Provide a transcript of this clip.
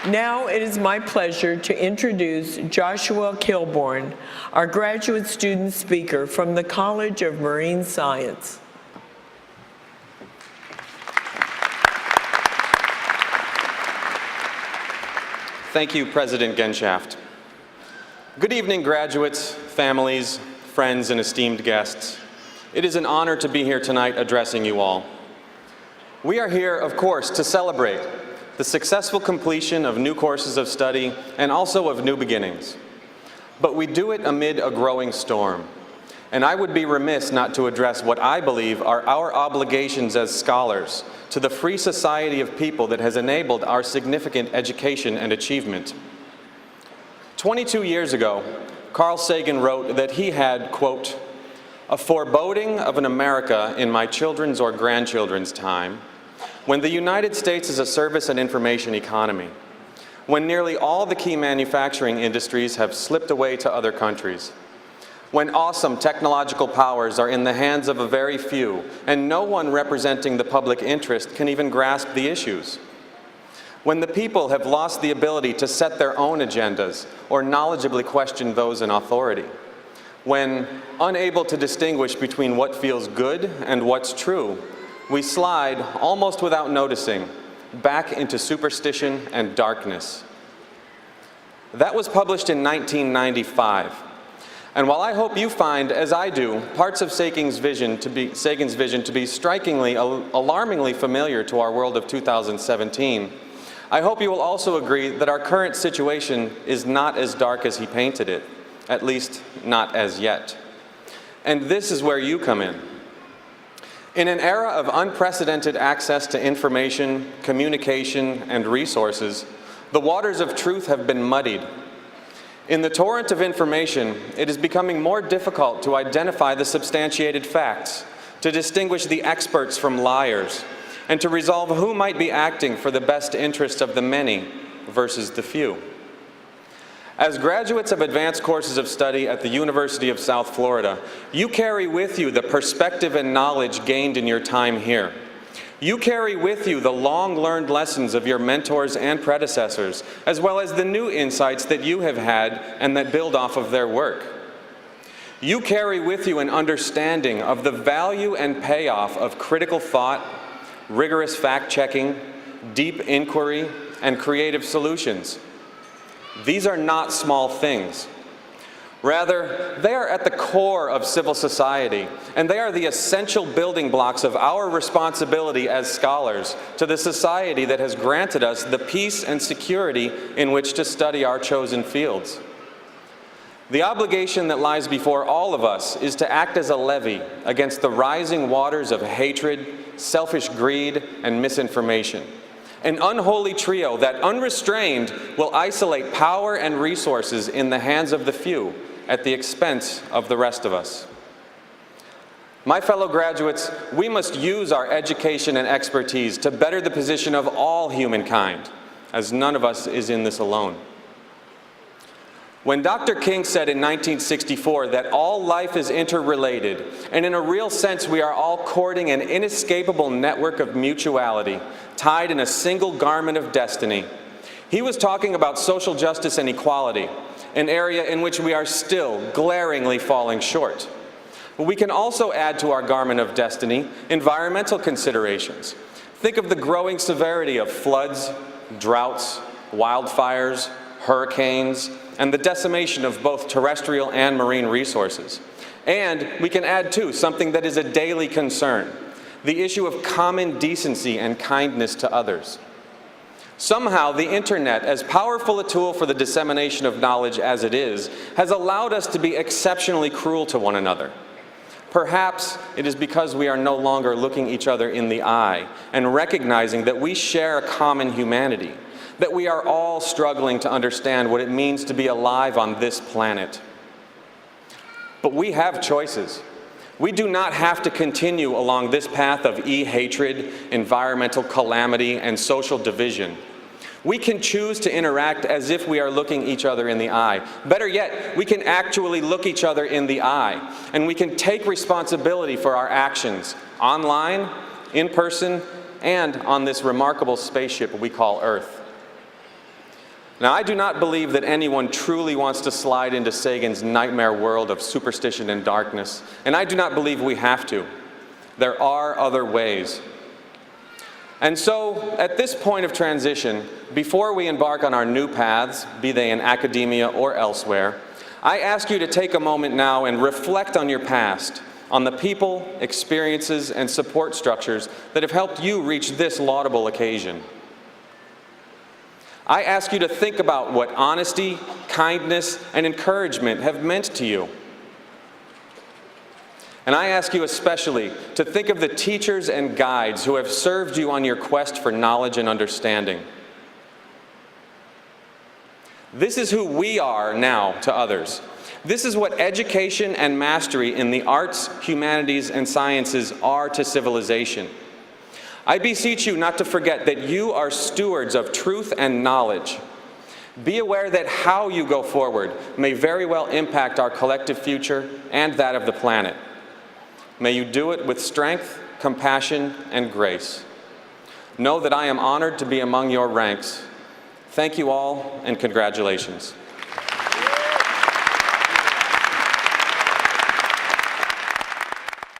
Now it is my pleasure to introduce Joshua Kilborn, our graduate student speaker from the College of Marine Science. Thank you, President Genschaft. Good evening, graduates, families, friends, and esteemed guests. It is an honor to be here tonight addressing you all. We are here, of course, to celebrate the successful completion of new courses of study and also of new beginnings. But we do it amid a growing storm, and I would be remiss not to address what I believe are our obligations as scholars to the free society of people that has enabled our significant education and achievement. 22 years ago, Carl Sagan wrote that he had, quote, "a foreboding of an America in my children's or grandchildren's time, when the United States is a service and information economy, when nearly all the key manufacturing industries have slipped away to other countries, when awesome technological powers are in the hands of a very few, and no one representing the public interest can even grasp the issues, when the people have lost the ability to set their own agendas or knowledgeably question those in authority, when, unable to distinguish between what feels good and what's true, we slide, almost without noticing, back into superstition and darkness." That was published in 1995. And while I hope you find, as I do, parts of Sagan's vision to be strikingly, alarmingly familiar to our world of 2017, I hope you will also agree that our current situation is not as dark as he painted it, at least not as yet. And this is where you come in. In an era of unprecedented access to information, communication, and resources, the waters of truth have been muddied. In the torrent of information, it is becoming more difficult to identify the substantiated facts, to distinguish the experts from liars, and to resolve who might be acting for the best interests of the many versus the few. As graduates of advanced courses of study at the University of South Florida, you carry with you the perspective and knowledge gained in your time here. You carry with you the long-learned lessons of your mentors and predecessors, as well as the new insights that you have had and that build off of their work. You carry with you an understanding of the value and payoff of critical thought, rigorous fact-checking, deep inquiry, and creative solutions. These are not small things. Rather, they are at the core of civil society, and they are the essential building blocks of our responsibility as scholars to the society that has granted us the peace and security in which to study our chosen fields. The obligation that lies before all of us is to act as a levee against the rising waters of hatred, selfish greed, and misinformation. An unholy trio that, unrestrained, will isolate power and resources in the hands of the few at the expense of the rest of us. My fellow graduates, we must use our education and expertise to better the position of all humankind, as none of us is in this alone. When Dr. King said in 1964 that all life is interrelated, and in a real sense we are all courting an inescapable network of mutuality, tied in a single garment of destiny, he was talking about social justice and equality, an area in which we are still glaringly falling short. But we can also add to our garment of destiny environmental considerations. Think of the growing severity of floods, droughts, wildfires, hurricanes, and the decimation of both terrestrial and marine resources. And we can add, too, something that is a daily concern, the issue of common decency and kindness to others. Somehow, the internet, as powerful a tool for the dissemination of knowledge as it is, has allowed us to be exceptionally cruel to one another. Perhaps it is because we are no longer looking each other in the eye and recognizing that we share a common humanity, that we are all struggling to understand what it means to be alive on this planet. But we have choices. We do not have to continue along this path of e-hatred, environmental calamity, and social division. We can choose to interact as if we are looking each other in the eye. Better yet, we can actually look each other in the eye, and we can take responsibility for our actions, online, in person, and on this remarkable spaceship we call Earth. Now, I do not believe that anyone truly wants to slide into Sagan's nightmare world of superstition and darkness, and I do not believe we have to. There are other ways. And so, at this point of transition, before we embark on our new paths, be they in academia or elsewhere, I ask you to take a moment now and reflect on your past, on the people, experiences, and support structures that have helped you reach this laudable occasion. I ask you to think about what honesty, kindness, and encouragement have meant to you. And I ask you especially to think of the teachers and guides who have served you on your quest for knowledge and understanding. This is who we are now to others. This is what education and mastery in the arts, humanities, and sciences are to civilization. I beseech you not to forget that you are stewards of truth and knowledge. Be aware that how you go forward may very well impact our collective future and that of the planet. May you do it with strength, compassion, and grace. Know that I am honored to be among your ranks. Thank you all, and congratulations.